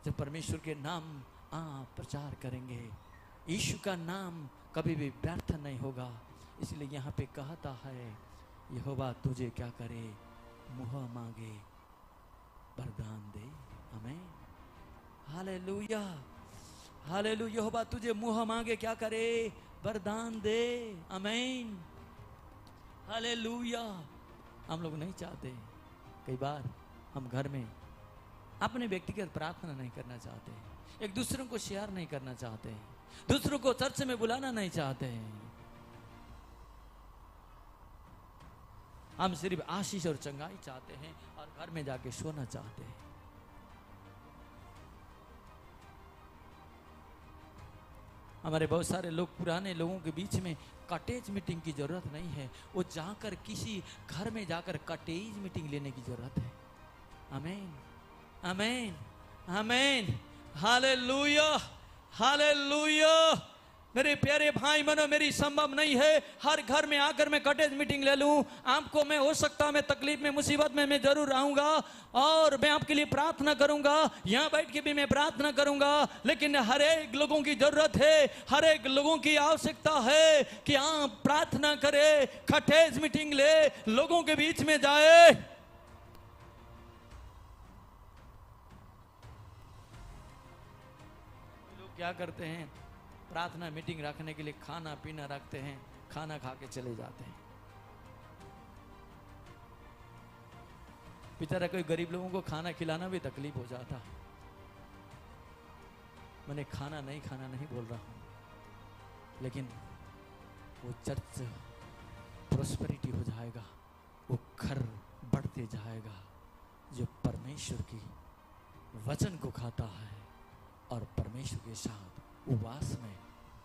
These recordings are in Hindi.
जब परमेश्वर के नाम आप प्रचार करेंगे, यीशु का नाम कभी भी व्यर्थ नहीं होगा। इसलिए यहाँ पे कहता है, यहोवा तुझे क्या करे, मुँह मांगे वरदान दे। आमीन, हालेलुया, हालेलुया। यहोवा तुझे मुँह मांगे क्या करे, वरदान दे। आमीन, हालेलुया। हम लोग नहीं चाहते, कई बार हम घर में अपने व्यक्तिगत प्रार्थना नहीं करना चाहते, एक दूसरों को शेयर नहीं करना चाहते, दूसरों को चर्च में बुलाना नहीं चाहते। हम सिर्फ आशीष और चंगाई चाहते हैं और घर में जाके सोना चाहते हैं। हमारे बहुत सारे लोग, पुराने लोगों के बीच में कटेज मीटिंग की जरूरत नहीं है, वो जाकर किसी घर में जाकर कटेज मीटिंग लेने की जरूरत है। आमीन, आमीन, आमीन, हालेलुया, हालेलुया। मेरे प्यारे भाई बहनों, मेरी संभव नहीं है हर घर में आकर मैं कटेज मीटिंग ले लूं। आपको मैं, हो सकता मैं तकलीफ में, मुसीबत में मैं जरूर आऊंगा और मैं आपके लिए प्रार्थना करूंगा, यहाँ बैठ के भी मैं प्रार्थना करूंगा। लेकिन हर एक लोगों की जरूरत है, हर एक लोगों की आवश्यकता है कि आप प्रार्थना करें, कटेज मीटिंग ले, लोगों के बीच में जाए। लोग क्या करते हैं, प्रार्थना मीटिंग रखने के लिए खाना पीना रखते हैं, खाना खा के चले जाते हैं। बेचारा कोई गरीब लोगों को खाना खिलाना भी तकलीफ हो जाता। मैंने खाना नहीं बोल रहा हूं, लेकिन वो चर्च प्रोस्पेरिटी हो जाएगा, वो घर बढ़ते जाएगा जो परमेश्वर की वचन को खाता है और परमेश्वर के साथ उपवास में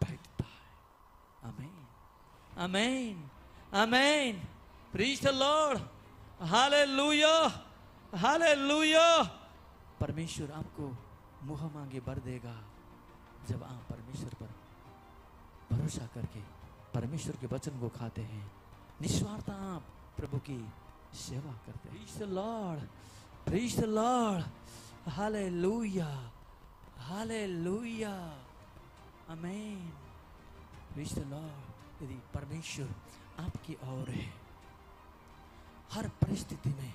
बैठता है। आमीन, आमीन, आमीन, praise the Lord, hallelujah, hallelujah. परमेश्वर आपको मुँह मांगे बर देगा जब आप परमेश्वर पर भरोसा करके परमेश्वर के वचन को खाते हैं, निस्वार्थ आप प्रभु की सेवा करते हैं। Praise the Lord, praise the Lord, hallelujah, hallelujah, आमीन, प्रीज द लॉर्ड। यदि परमेश्वर आपकी ओर है, हर परिस्थिति में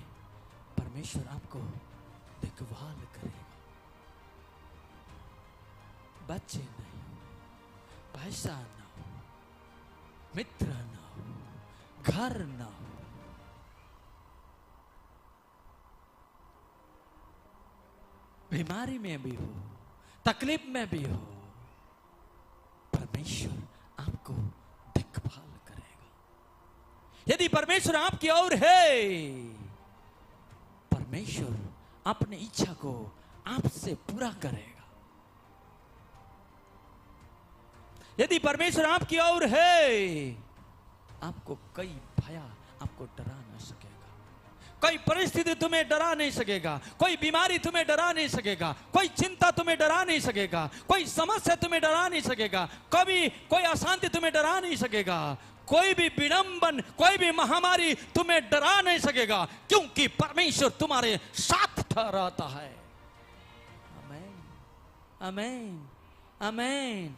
परमेश्वर आपको देखभाल करेगा। बच्चे नहीं हो, पैसा ना हो, मित्र ना हो, घर ना हो, बीमारी में भी हो, तकलीफ में भी हो, परमेश्वर आपको देखभाल करेगा। यदि परमेश्वर आपकी ओर है, परमेश्वर अपनी इच्छा को आपसे पूरा करेगा। यदि परमेश्वर आपकी ओर है, आपको कई भया आपको डरा न सकेगा, कोई परिस्थिति तुम्हें डरा नहीं सकेगा, कोई बीमारी तुम्हें डरा नहीं सकेगा, कोई चिंता तुम्हें डरा नहीं सकेगा, कोई समस्या तुम्हें डरा नहीं सकेगा, कभी कोई अशांति तुम्हें डरा नहीं सकेगा, कोई भी विडंबन, कोई भी महामारी तुम्हें डरा नहीं सकेगा, क्योंकि परमेश्वर तुम्हारे साथ ठहराता है। आमीन, आमीन, आमीन,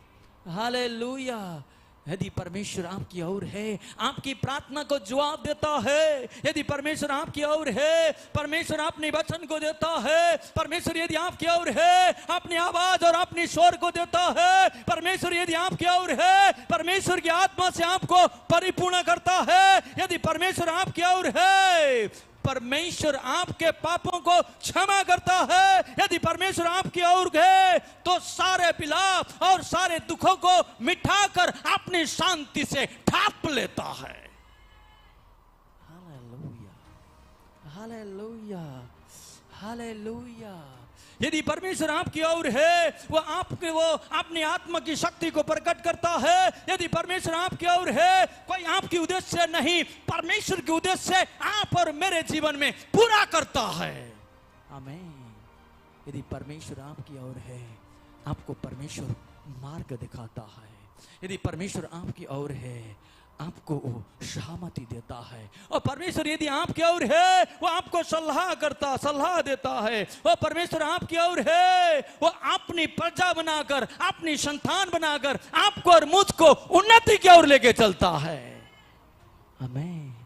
हालेलुया। यदि परमेश्वर आपकी ओर है, आपकी प्रार्थना को जवाब देता है। यदि परमेश्वर आपकी ओर है, परमेश्वर अपने वचन को देता है। परमेश्वर यदि आपकी ओर है, अपनी आवाज और अपनी स्वर को देता है। परमेश्वर यदि आपकी ओर है, परमेश्वर की आत्मा से आपको परिपूर्ण करता है। यदि परमेश्वर आपकी ओर है, परमेश्वर आपके पापों को क्षमा करता है। यदि परमेश्वर आपकी ओर है, तो सारे विलाप और सारे दुखों को मिटाकर अपनी शांति से ढांप लेता है। Hallelujah, hallelujah, hallelujah. यदि परमेश्वर आपकी ओर है, वो अपनी आत्मा की शक्ति को प्रकट करता है। यदि परमेश्वर आपकी ओर है, कोई आपकी उद्देश्य से नहीं, परमेश्वर के उद्देश्य से आप और मेरे जीवन में पूरा करता है। आमीन। यदि परमेश्वर आपकी ओर है, आपको परमेश्वर मार्ग दिखाता है। यदि परमेश्वर आपकी ओर है, आपको वो सहमति देता है। और परमेश्वर यदि आपकी ओर है, वो आपको सलाह देता है। वो परमेश्वर आपकी ओर है, वो अपनी प्रजा बनाकर, अपनी संतान बनाकर आपको और मुझको उन्नति की ओर लेके चलता है। आमीन।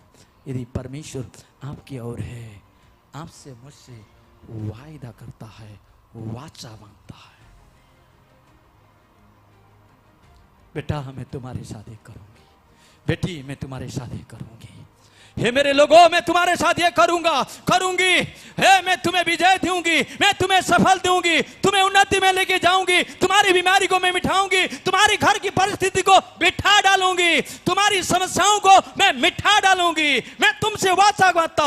यदि परमेश्वर आपकी ओर है, आपसे मुझसे वायदा करता है, वाचा मांगता है, बेटा मैं तुम्हारी शादी करूंगी, बेटी मैं तुम्हारी शादी करूंगी, हे मेरे लोगों मैं तुम्हारे साथ ये करूंगी, हे मैं तुम्हें विजय दूंगी, मैं तुम्हें सफल दूंगी, तुम्हें उन्नति में लेके जाऊंगी, तुम्हारी बीमारी को मैं मिटाऊंगी, तुम्हारी घर की परिस्थिति को मिठा डालूंगी, तुम्हारी समस्याओं को मैं मिठा डालूंगी। मैं तुमसे वाचा मांगता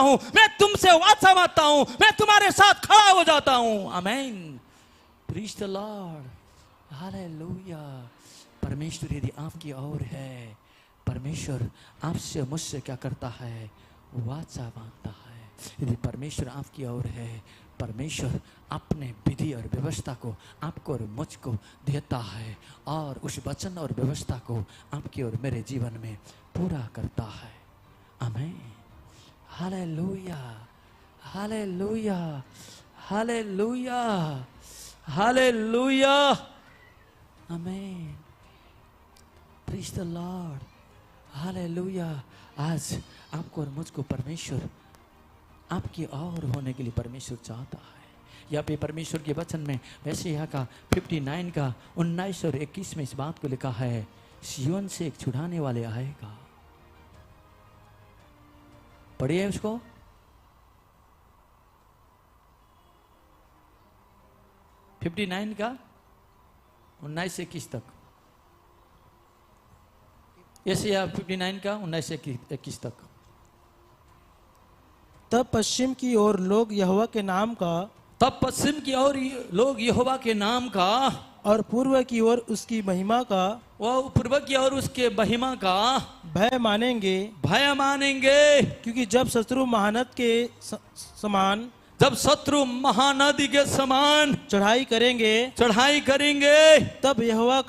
हूं, मैं तुम्हारे साथ खड़ा हो जाता हूं। आमीन। Praise the Lord. हालेलुया। परमेश्वर यदि आपकी ओर है, परमेश्वर आपसे मुझसे क्या करता है? वाचा मांगता है। यदि परमेश्वर आपकी ओर है, परमेश्वर अपने विधि और व्यवस्था को आपको और मुझको देता है और उस वचन और व्यवस्था को आपकी और मेरे जीवन में पूरा करता है। आमीन। Hallelujah, hallelujah, hallelujah, hallelujah. आमीन। Praise the Lord. हालेलुया। आज आपको और मुझको परमेश्वर आपकी और होने के लिए परमेश्वर चाहता है। यहाँ पे परमेश्वर के वचन में वैसे यहाँ का 59 का 19 और 21 में इस बात को लिखा है, सिय्योन से एक छुड़ाने वाले आएगा। पढ़िए उसको। फिफ्टी 59 का 19 से 21 तक। यशायाह 59 का 19 से 21 तक। तब पश्चिम की ओर लोग यहोवा के नाम का, तब पश्चिम की ओर लोग यहोवा के नाम का, और पूर्व की ओर उसकी महिमा का, वो पूर्व की ओर उसके महिमा का भय मानेंगे। क्योंकि जब शत्रु महानद के समान, जब शत्रु महानदी के समान चढ़ाई करेंगे, तब यहोवा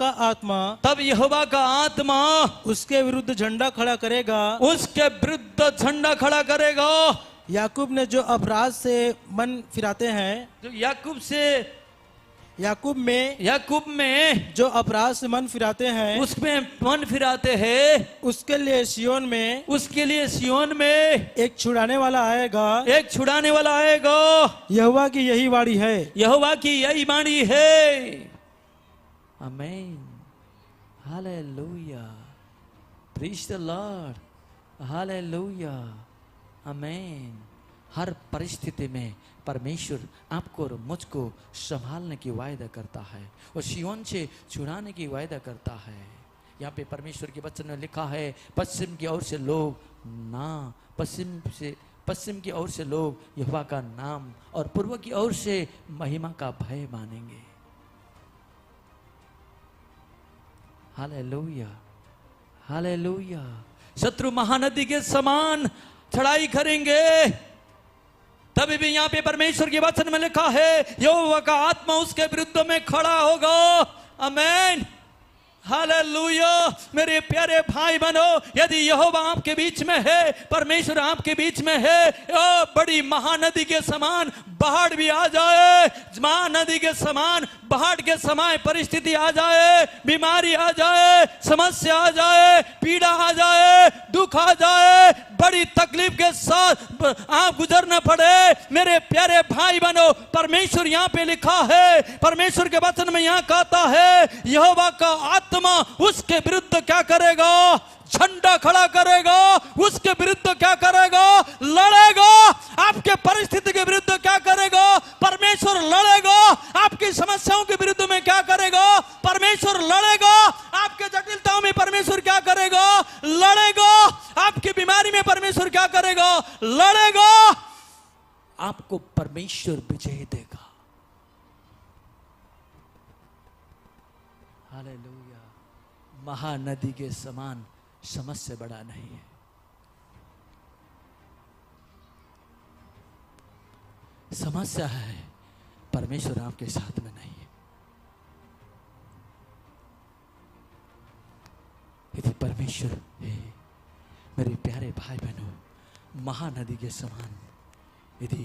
का आत्मा उसके विरुद्ध झंडा खड़ा करेगा। याकूब ने जो अपराध से मन फिराते हैं, याकूब में जो अपराध से मन फिराते हैं, उसमें मन फिराते हैं, उसके लिए सिय्योन में एक छुड़ाने वाला आएगा। यहोवा की यही वाणी है। आमीन। Hallelujah. Praise the Lord. Hallelujah. आमीन। हर परिस्थिति में परमेश्वर आपको और मुझको संभालने की वायदा करता है और सिय्योन से छुड़ाने की वायदा करता है। यहाँ पे परमेश्वर के वचन में लिखा है, पश्चिम की ओर से लोग यहोवा का नाम और पूर्व की ओर से महिमा का भय मानेंगे। Hallelujah, hallelujah. शत्रु महानदी के समान चढ़ाई करेंगे। तभी भी यहाँ पे परमेश्वर के वचन में लिखा है, यहोवा का आत्मा उसके विरुद्ध में खड़ा होगा। आमीन। हालेलुया। मेरे प्यारे भाई बहनों, यदि यहोवा आपके बीच में है, परमेश्वर आपके बीच में है, बड़ी महानदी के समान बाढ़ भी आ जाए, महानदी के समान बाढ़ के समय परिस्थिति आ जाए, बीमारी आ जाए, समस्या आ जाए, पीड़ा आ जाए, दुख आ जाए, बड़ी तकलीफ के साथ आप गुजरना पड़े, मेरे प्यारे भाई बहनों, परमेश्वर यहाँ पे लिखा है, परमेश्वर के वचन में यहाँ कहता है, यहोवा का आत्मा उसके विरुद्ध क्या करेगा? झंडा खड़ा करेगा। उसके विरुद्ध क्या करेगा? लड़ेगा। आपके परिस्थिति के विरुद्ध क्या करेगा? परमेश्वर लड़ेगा। आपकी समस्याओं के विरुद्ध में क्या करेगा? परमेश्वर लड़ेगा। आपके जटिलताओं में परमेश्वर क्या करेगा? लड़ेगा। आपकी बीमारी में परमेश्वर क्या करेगा? लड़ेगा। आपको परमेश्वर विजय देगा। हालेलुया। महानदी के समान समस्या बड़ा नहीं है। समस्या है, परमेश्वर आपके साथ में नहीं है। यदि परमेश्वर है, मेरे प्यारे भाई बहनों, महानदी के समान यदि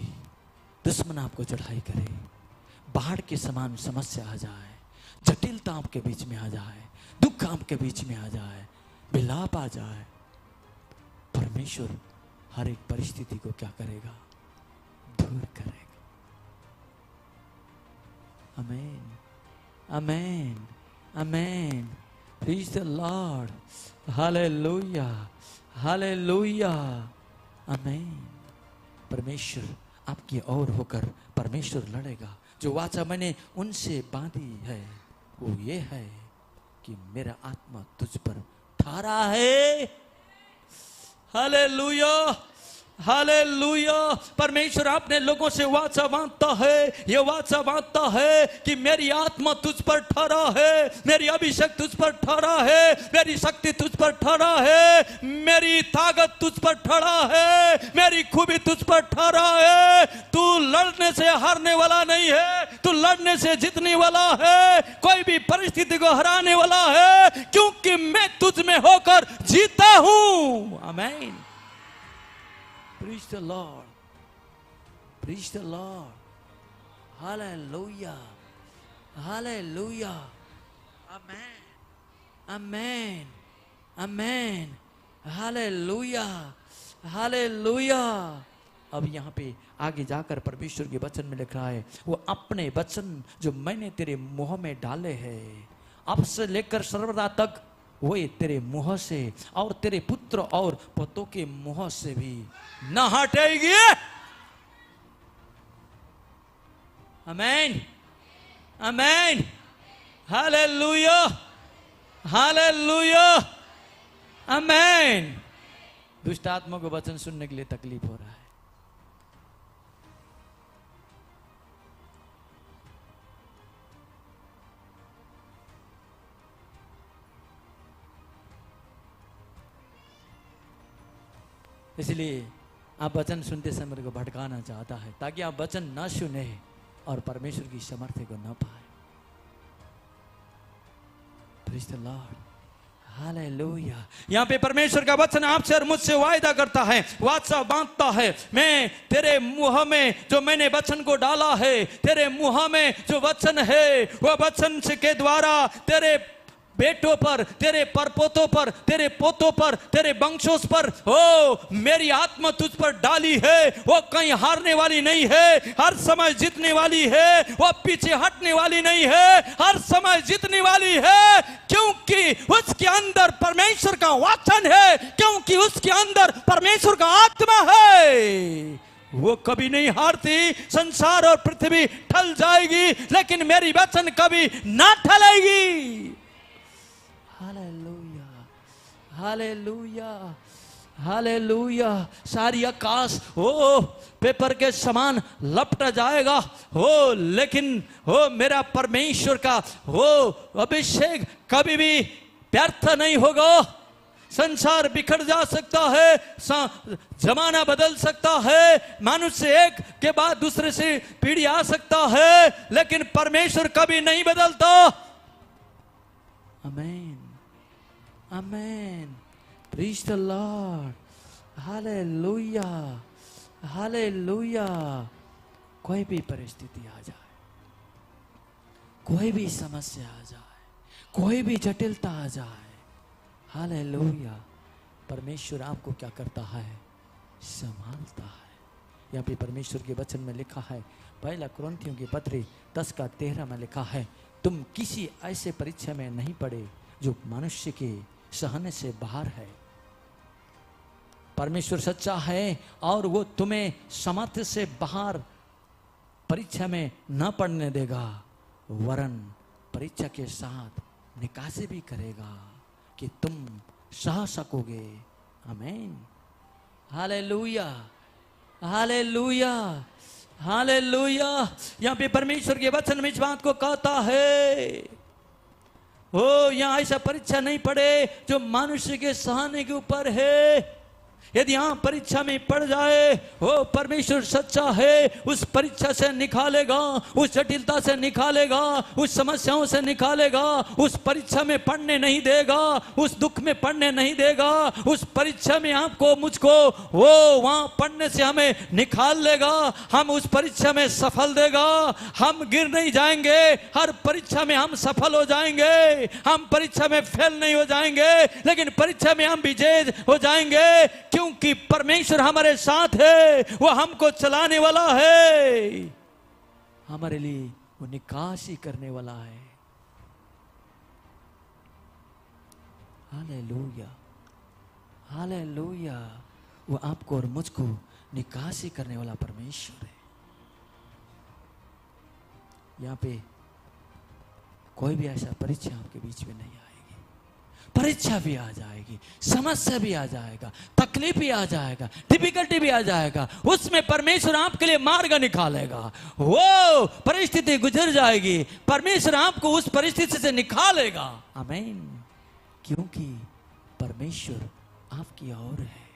दुश्मन आपको चढ़ाई करे, बाढ़ के समान समस्या आ जाए, जटिलता आपके बीच में आ जाए, दुख आपके बीच में आ जाए, विलाप आ जाए, परमेश्वर हर एक परिस्थिति को क्या करेगा? दूर करेगा। Amen, amen, amen. Praise the Lord, hallelujah, hallelujah, amen. परमेश्वर आपकी ओर होकर परमेश्वर लड़ेगा। जो वाचा मैंने उनसे बांधी है वो ये है कि मेरा आत्मा तुझ पर ठारा है। Hallelujah, hallelujah. परमेश्वर अपने लोगों से वाचा बांधता है, ये वाचा बांधता है कि मेरी आत्मा तुझ पर ठहरा है, मेरी अभिषेक तुझ पर ठहरा है, मेरी शक्ति तुझ पर ठहरा है, मेरी ताकत तुझ पर ठहरा है, मेरी खूबी तुझ पर ठहरा है। तू लड़ने से हारने वाला नहीं है, तू लड़ने से जीतने वाला है, कोई भी परिस्थिति को हराने वाला है, क्योंकि मैं तुझ में होकर जीता हूं। आमीन। Preach the Lord. Preach the Lord. Hallelujah. Hallelujah. Amen. Amen. Amen. Hallelujah. Hallelujah. अब यहाँ पे आगे जाकर परमेश्वर के वचन में लिख रहा है, वो अपने वचन जो मैंने तेरे मुंह में डाले हैं, अब से लेकर सर्वदा तक वो तेरे मुंह से और तेरे पुत्र और पुत्रों के मुंह से भी न हटेगी। आमीन, आमीन, हालेलुया, हालेलुया, आमीन। दुष्ट आत्मा को वचन सुनने के लिए तकलीफ हो रहा है। इसलिए आप वचन सुनते समय को भटकाना चाहता है ताकि आप वचन न सुने और परमेश्वर की सामर्थ्य को न पाए। Praise the Lord, hallelujah. यहाँ पे परमेश्वर का वचन आपसे और मुझसे वायदा करता है, वाचा बांधता है, मैं तेरे मुंह में जो मैंने वचन को डाला है, तेरे मुंह में जो वचन है, वह वचन से के द्वारा तेरे बेटों पर, तेरे परपोतों पर, तेरे पोतों पर, तेरे वंशों पर ओ मेरी आत्मा तुझ पर डाली है। वो कहीं हारने वाली नहीं है, हर समय जीतने वाली है, वो पीछे हटने वाली नहीं है, हर समय जीतने वाली है, क्योंकि उसके अंदर परमेश्वर का वचन है, क्योंकि उसके अंदर परमेश्वर का आत्मा है। वो कभी नहीं हारती। संसार और पृथ्वी टल जाएगी लेकिन मेरी वचन कभी ना टलेगी। Hallelujah, hallelujah, hallelujah. सारी आकाश हो पेपर के समान लपट जाएगा हो, लेकिन हो मेरा परमेश्वर का हो अभिषेक कभी भी व्यर्थ नहीं होगा। संसार बिखर जा सकता है, जमाना बदल सकता है, मनुष्य एक के बाद दूसरे से पीढ़ी आ सकता है, लेकिन परमेश्वर कभी नहीं बदलता। आमीन, आमीन। Praise the Lord, hallelujah, hallelujah. कोई भी परिस्थिति आ जाए, कोई भी समस्या आ जाए, कोई भी जटिलता आ जाए, हालेलुया, परमेश्वर आपको क्या करता है? संभालता है। यहाँ पे परमेश्वर के वचन में लिखा है, पहला कुरिन्थियों की पत्री 10:13 में लिखा है, तुम किसी ऐसे परीक्षा में नहीं पड़े जो मनुष्य के सहने से बाहर है। परमेश्वर सच्चा है और वो तुम्हें सामर्थ्य से बाहर परीक्षा में न पड़ने देगा, वरन परीक्षा के साथ निकासी भी करेगा कि तुम सह सकोगे। आमीन, हालेलुया, हालेलुया, हालेलुया। यहाँ पे परमेश्वर के वचन में इस बात को कहता है, हो यहाँ ऐसा परीक्षा नहीं पड़े जो मनुष्य के सहने के ऊपर है। यदि आप परीक्षा में पड़ जाए, वो परमेश्वर सच्चा है, उस परीक्षा से निकालेगा, उस जटिलता से निकालेगा, उस समस्याओं से निकालेगा, उस परीक्षा में पढ़ने नहीं देगा, उस दुख में पढ़ने नहीं देगा, उस परीक्षा में आपको मुझको वो वहां पढ़ने से हमें निकाल लेगा, हम उस परीक्षा में सफल देगा, हम गिर नहीं जाएंगे, हर परीक्षा में हम सफल हो जाएंगे, हम परीक्षा में फेल नहीं हो जाएंगे, लेकिन परीक्षा में हम विजय हो जाएंगे, क्योंकि परमेश्वर हमारे साथ है, वो हमको चलाने वाला है, हमारे लिए वो निकासी करने वाला है। Hallelujah, hallelujah. वो आपको और मुझको निकासी करने वाला परमेश्वर है। यहां पे कोई भी ऐसा परीक्षा आपके बीच में नहीं आएगी। परीक्षा भी आ जाएगी, समस्या भी आ जाएगा, तकलीफ भी आ जाएगा, डिफिकल्टी भी आ जाएगा, उसमें परमेश्वर आपके लिए मार्ग निकालेगा। वो परिस्थिति गुजर जाएगी, परमेश्वर आपको उस परिस्थिति से निकालेगा। आमीन। क्योंकि परमेश्वर आपकी ओर है।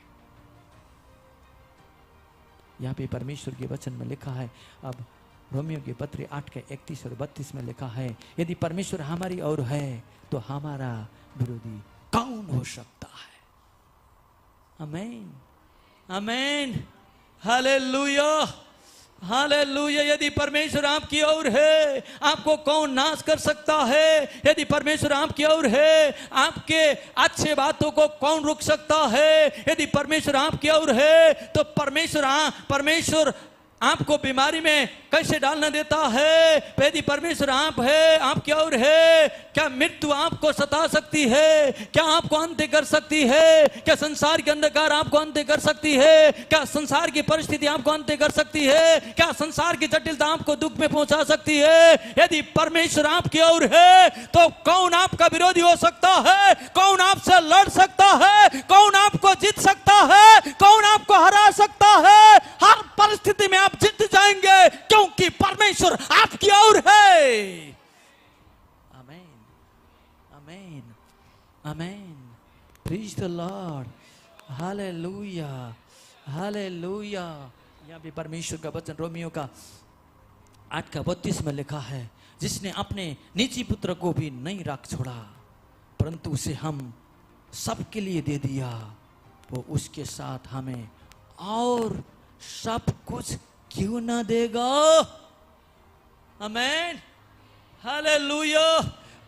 यहां पे परमेश्वर के वचन में लिखा है, अब रोमियो के पत्र 8 के 31 और 32 में लिखा है, यदि परमेश्वर हमारी ओर है तो हमारा विरोधी कौन हो सकता है। आमीन, आमीन, हालेलुया, हालेलुया। यदि परमेश्वर आपकी ओर है, आपको कौन नाश कर सकता है। यदि परमेश्वर आपकी ओर है, आपके अच्छे बातों को कौन रोक सकता है। यदि परमेश्वर आपकी ओर है तो परमेश्वर आपको बीमारी में कैसे डालना देता है। यदि परमेश्वर आप है, आपकी ओर है, क्या मृत्यु आपको सता सकती है, क्या आपको अंत्य कर सकती है, क्या संसार के अंधकार आपको अंत्य कर सकती है, क्या संसार की परिस्थिति आपको अंत्य कर सकती है, क्या संसार की जटिलता आपको दुख में पहुंचा सकती है। यदि परमेश्वर आपकी ओर है तो कौन आपका विरोधी हो सकता है, कौन आपसे लड़ सकता है, कौन आपको जीत सकता है, कौन आपको हरा सकता है। हर परिस्थिति में आप जीत जाएंगे, क्योंकि परमेश्वर आपकी ओर है। आमीन, आमीन, आमीन। Praise the Lord, hallelujah, hallelujah. यहां भी परमेश्वर का वचन रोमियो का 8 का 32 में लिखा है, जिसने अपने निजी पुत्र को भी नहीं रख छोड़ा, परंतु उसे हम सबके लिए दे दिया, वो उसके साथ हमें और सब कुछ क्यों ना देगा। आमीन, हालेलुया।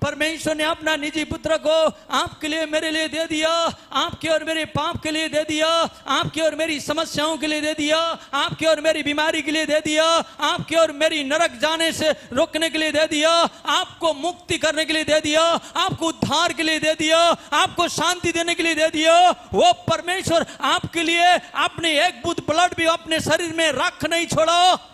परमेश्वर ने अपना निजी पुत्र को आपके लिए मेरे लिए दे दिया, आपके और मेरे पाप के लिए दे दिया, आपके और मेरी समस्याओं के लिए दे दिया, आपके और मेरी बीमारी के लिए दे दिया, आपके और मेरी नरक जाने से रोकने के लिए दे दिया, आपको मुक्ति करने के लिए दे दिया, आपको उद्धार के लिए दे दिया, आपको शांति देने के लिए दे दिया। वो परमेश्वर आपके लिए अपने एक बूंद ब्लड भी अपने शरीर में रख नहीं छोड़ा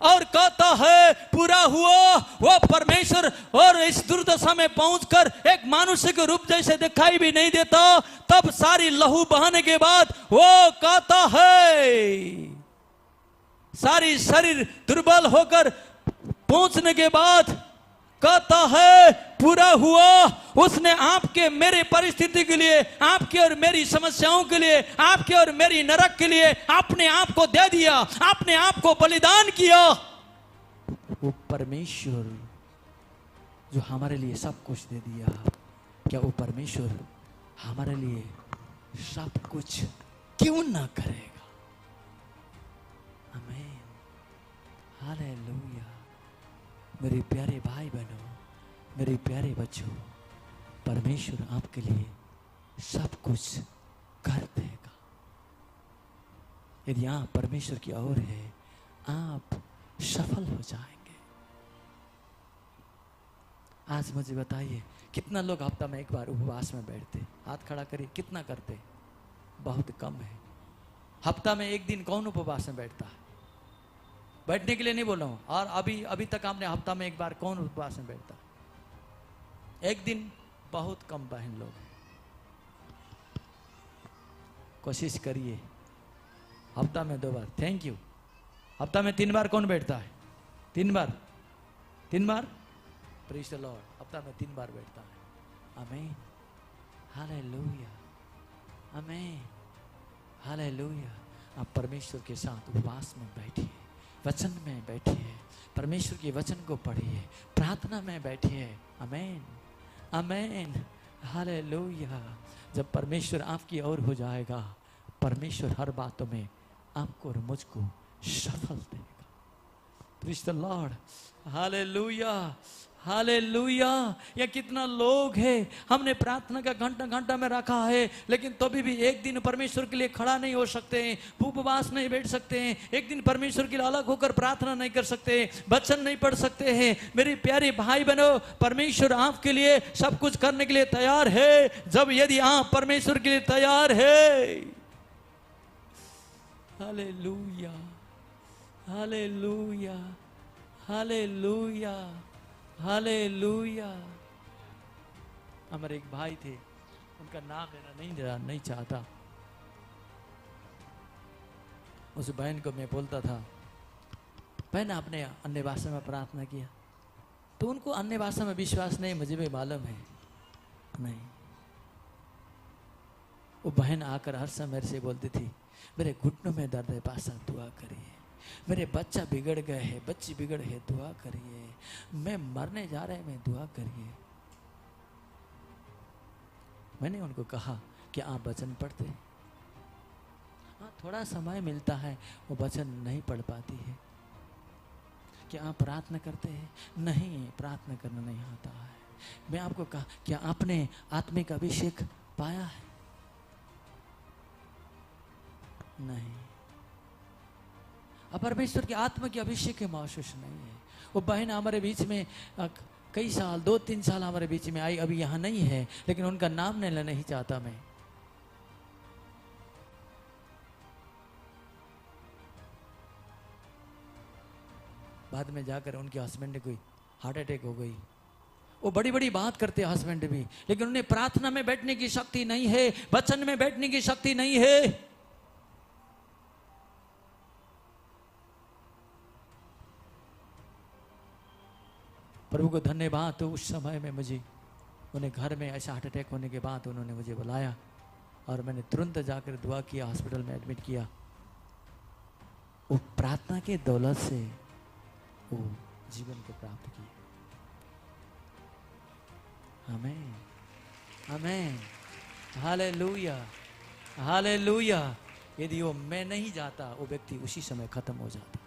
और कहता है पूरा हुआ। वो परमेश्वर और इस दुर्दशा में पहुंचकर एक मनुष्य के रूप जैसे दिखाई भी नहीं देता, तब सारी लहू बहाने के बाद वो कहता है, सारी शरीर दुर्बल होकर पहुंचने के बाद कहता है पूरा हुआ। उसने आपके मेरे परिस्थिति के लिए, आपके और मेरी समस्याओं के लिए, आपके और मेरी नरक के लिए अपने आप को दे दिया, अपने आप को बलिदान किया। वो परमेश्वर जो हमारे लिए सब कुछ दे दिया, क्या वो परमेश्वर हमारे लिए सब कुछ क्यों ना करेगा। आमीन, हालेलुया। मेरे प्यारे भाई बहनों, मेरे प्यारे बच्चों, परमेश्वर आपके लिए सब कुछ कर देगा। यदि आप परमेश्वर की ओर है, आप सफल हो जाएंगे। आज मुझे बताइए, कितना लोग हफ्ता में एक बार उपवास में बैठते? हाथ खड़ा करिए, कितना करते? बहुत कम है। हफ्ता में एक दिन कौन उपवास में बैठता है? बैठने के लिए नहीं बोल रहा हूं। और अभी तक आपने हफ्ता में एक बार कौन उपवास में बैठता? एक दिन बहुत कम बहन लोग हैं। कोशिश करिए हफ्ता में 2 बार। Thank you. हफ्ता में 3 बार कौन बैठता है? 3 बार, 3 बार। Praise the Lord. हफ्ता में 3 बार बैठता है। आमीन, हालेलुया, आमीन, हालेलुया। आप परमेश्वर के साथ उपवास में बैठिए, वचन में बैठिए, परमेश्वर के वचन को पढ़िए, प्रार्थना में बैठिए। आमीन, आमीन, हालेलुया। जब परमेश्वर आपकी ओर हो जाएगा, परमेश्वर हर बातों में आपको और मुझको सफल देगा। Praise the Lord, hallelujah, hallelujah. ये कितना लोग है, हमने प्रार्थना का घंटा घंटा में रखा है, लेकिन तो भी एक दिन परमेश्वर के लिए खड़ा नहीं हो सकते हैं, उपवास नहीं बैठ सकते हैं, एक दिन परमेश्वर के लिए अलग होकर प्रार्थना नहीं कर सकते, वचन नहीं पढ़ सकते हैं। मेरी प्यारे भाई बहनों, परमेश्वर आपके लिए सब कुछ करने के लिए तैयार है, जब यदि आप परमेश्वर के लिए तैयार है। Hallelujah, hallelujah, hallelujah, hallelujah. हमारे एक भाई थे, उनका नाम लेना नहीं चाहता। उस बहन को मैं बोलता था, बहन आपने अन्य भाषा में प्रार्थना किया? तो उनको अन्य भाषा में विश्वास नहीं, मुझे भी मालूम है नहीं। वो बहन आकर हर समय से बोलती थी, मेरे घुटनों में दर्द है पासा, दुआ करिए। मेरे बच्चा बिगड़ गए हैं, बच्ची बिगड़ है, दुआ करिए। मैं मरने जा रहे हैं, मैं दुआ करिए। मैंने उनको कहा कि आप वचन पढ़ते? हाँ, थोड़ा समय मिलता है, वो वचन नहीं पढ़ पाती है। क्या आप प्रार्थना करते हैं? नहीं, प्रार्थना करना नहीं आता है। मैं आपको कहा, क्या आपने आत्मिक अभिषेक पाया है? नहीं। परमेश्वर की आत्मा की अभिषेक के महसूस नहीं है। वो बहन हमारे बीच में कई साल, 2-3 साल हमारे बीच में आई, अभी यहाँ नहीं है, लेकिन उनका नाम लेना नहीं चाहता मैं। बाद में जाकर उनके हस्बैंड को हार्ट अटैक हो गई। वो बड़ी बड़ी बात करते हस्बैंड भी, लेकिन उन्हें प्रार्थना में बैठने की शक्ति नहीं है, वचन में बैठने की शक्ति नहीं है। प्रभु को धन्यवाद। तो उस समय में मुझे उन्हें घर में ऐसा हार्ट अटैक होने के बाद उन्होंने मुझे बुलाया और मैंने तुरंत जाकर दुआ किया, हॉस्पिटल में एडमिट किया। वो प्रार्थना के दौलत से वो जीवन को प्राप्त किया। आमीन, आमीन, हालेलुया, हालेलुया। यदि वो मैं नहीं जाता, वो व्यक्ति उसी समय खत्म हो जाता।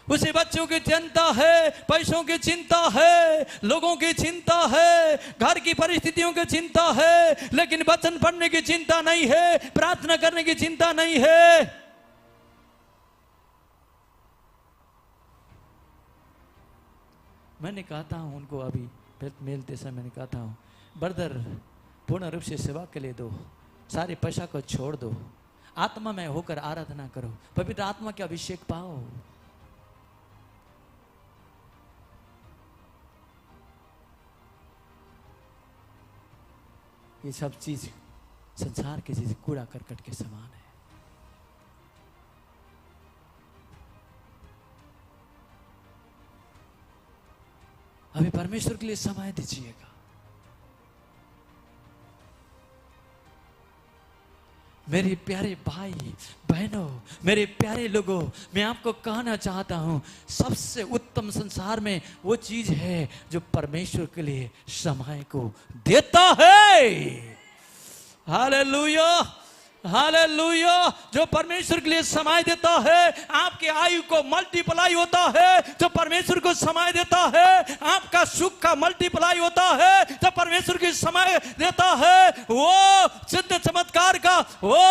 उसे बच्चों की चिंता है, पैसों की चिंता है, लोगों की चिंता है, घर की परिस्थितियों की चिंता है, लेकिन वचन पढ़ने की चिंता नहीं है, प्रार्थना करने की चिंता नहीं है। मैंने कहा था उनको, अभी मिलते समय मैंने कहा था, ब्रदर पूर्ण रूप से सेवा के लिए दो, सारे पैसा को छोड़ दो, आत्मा में होकर आराधना करो, पवित्र आत्मा के अभिषेक पाओ। ये सब चीज संसार की चीज कूड़ा करकट के समान है। अभी परमेश्वर के लिए समय दीजिएगा। मेरे प्यारे भाई बहनों, मेरे प्यारे लोगों, मैं आपको कहना चाहता हूं, सबसे उत्तम संसार में वो चीज है जो परमेश्वर के लिए समय को देता है। Hallelujah, hallelujah. जो परमेश्वर के लिए समय देता है, आपके आयु को मल्टीप्लाई होता है। जो परमेश्वर को समय देता है, आपका सुख का मल्टीप्लाई होता है। जो परमेश्वर के समय देता है, वो सिद्ध चमत्कार का वो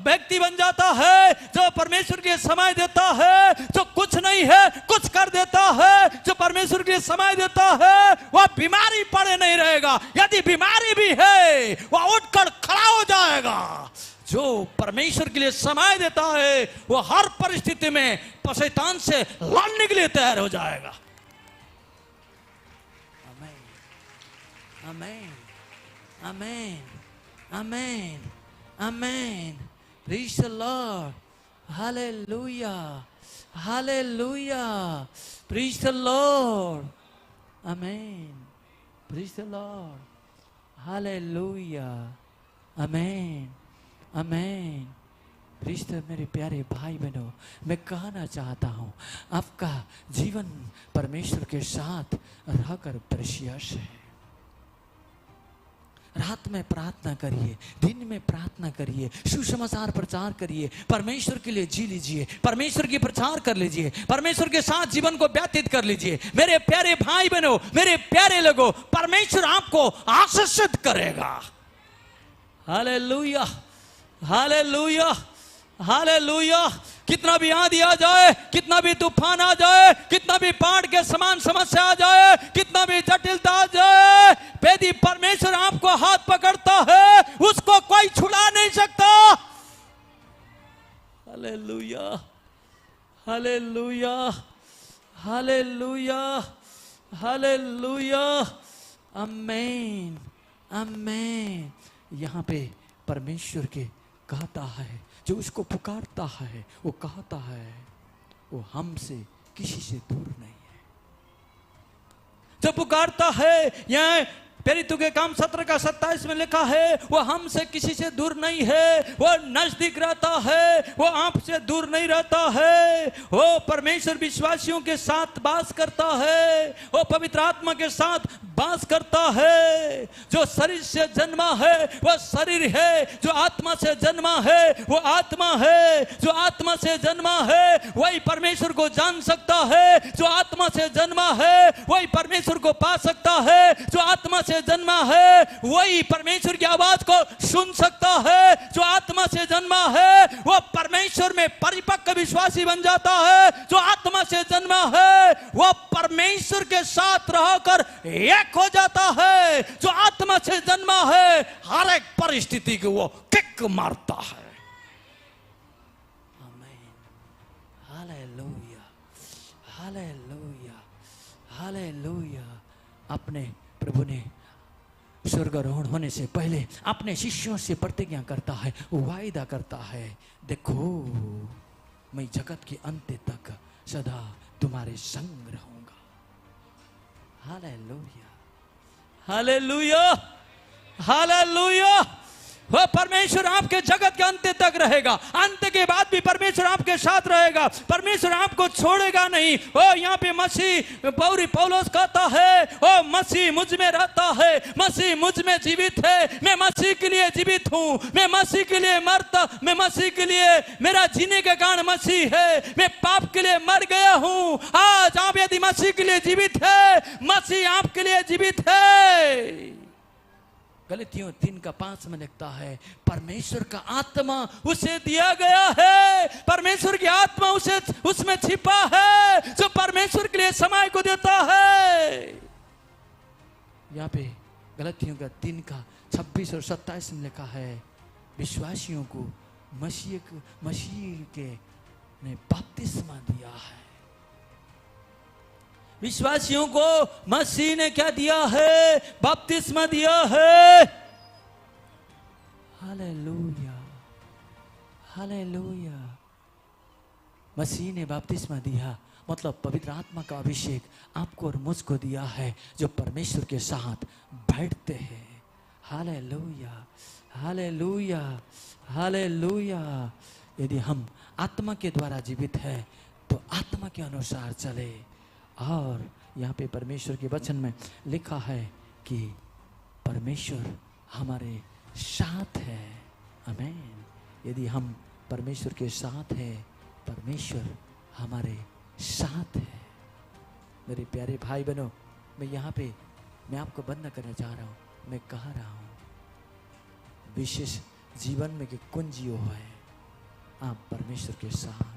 व्यक्ति बन जाता है। जो परमेश्वर के समय देता है, जो कुछ नहीं है कुछ कर देता है। जो परमेश्वर के समय देता है, वह बीमारी पड़े नहीं रहेगा। यदि बीमारी भी है, वह उठकर खड़ा हो जाएगा। जो परमेश्वर के लिए समय देता है, वो हर परिस्थिति में शैतान से लड़ने के लिए तैयार हो जाएगा। आमीन, आमीन, आमीन, आमीन, आमीन। Praise the Lord, hallelujah, hallelujah. Praise the Lord, आमीन, प्रेज द लॉर्ड, हालेलुया, आमेन, आमेन। रिश्ते मेरे प्यारे भाई बहनों, मैं कहना चाहता हूँ आपका जीवन परमेश्वर के साथ रहकर प्रेशियस है। रात में प्रार्थना करिए, दिन में प्रार्थना करिए, सुसमाचार प्रचार करिए, परमेश्वर के लिए जी लीजिए, परमेश्वर की प्रचार कर लीजिए, परमेश्वर के साथ जीवन को व्यतीत कर लीजिए। मेरे प्यारे भाई बहनों, मेरे प्यारे लोगों, परमेश्वर आपको आशीषित करेगा। Hallelujah, hallelujah, hallelujah. कितना भी आंधी आ जाए, कितना भी तूफान आ जाए, कितना भी बाढ़ के समान समस्या आ जाए, कितना भी जटिलता आ जाए, यदि परमेश्वर आपको हाथ पकड़ता है, उसको कोई छुड़ा नहीं सकता। हालेलुया, हालेलुया, हालेलुया, हालेलुया, आमीन, आमीन। यहाँ पे परमेश्वर के कहता है, जो उसको पुकारता है वो कहता है, वो हमसे किसी से दूर नहीं है। जो पुकारता है, यहाँ प्रेरितों के काम 17 का 27 में लिखा है, वो हमसे किसी से दूर नहीं है, वो नजदीक रहता है, वो आपसे दूर नहीं रहता है। वो परमेश्वर विश्वासियों के साथ वास करता है, वो पवित्र आत्मा के साथ वास करता है। जो शरीर से जन्मा है वो शरीर है, जो आत्मा से जन्मा है वो आत्मा है। जो आत्मा से जन्मा है वही परमेश्वर को जान सकता है, जो आत्मा से जन्मा है वही परमेश्वर को पा सकता है, जो आत्मा से जन्मा है वही परमेश्वर की आवाज को सुन सकता है, जो आत्मा से जन्मा है वो परमेश्वर में परिपक्व विश्वासी बन जाता है, जो आत्मा से जन्मा है वो परमेश्वर के साथ रहकर एक हो जाता है, जो आत्मा से जन्मा है हर एक परिस्थिति को वो किक मारता है। आमीन, हालेलुया, हालेलुया, हालेलुया। अपने प्रभु ने स्वर्गारोहण होने से पहले अपने शिष्यों से प्रतिज्ञा करता है, वायदा करता है, देखो मैं जगत के अंत तक सदा तुम्हारे संग रहूंगा। Hallelujah, hallelujah, hallelujah. वो परमेश्वर आपके जगत के अंत तक रहेगा, अंत के बाद भी परमेश्वर आपके साथ रहेगा, परमेश्वर आपको छोड़ेगा नहीं। ओ यहाँ पे मसीह पौलुस कहता है, ओ मसीह मुझ में रहता है, मसीह मुझ में जीवित है, मैं मसीह के लिए जीवित हूँ, मैं मसीह के लिए मरता, मैं मसीह के लिए, मेरा जीने का कारण मसीह है, मैं पाप के लिए मर गया हूँ। आज आप यदि मसीह के लिए जीवित है, मसीह आपके लिए जीवित है। गलतियों 3:5 में लिखता है, परमेश्वर का आत्मा उसे दिया गया है, परमेश्वर की आत्मा उसे उसमें छिपा है, जो परमेश्वर के लिए समय को देता है। यहाँ पे गलतियों का 3:26 और 27 में लिखा है, विश्वासियों को मसीह के ने बपतिस्मा दिया है। विश्वासियों को मसीह ने क्या दिया है? बपतिस्मा दिया है। Hallelujah, hallelujah. मसीह ने बपतिस्मा दिया, मतलब पवित्र आत्मा का अभिषेक आपको और मुझको दिया है, जो परमेश्वर के साथ बैठते हैं। Hallelujah, hallelujah, hallelujah. यदि हम आत्मा के द्वारा जीवित हैं तो आत्मा के अनुसार चले। और यहाँ पे परमेश्वर के वचन में लिखा है कि परमेश्वर हमारे साथ है। आमीन। यदि हम परमेश्वर के साथ हैं, परमेश्वर हमारे साथ है। मेरे प्यारे भाई बहनों, मैं यहाँ पे मैं आपको बंद करना चाह रहा हूँ। मैं कह रहा हूँ, विशेष जीवन में कि कुंजियो है, आप परमेश्वर के साथ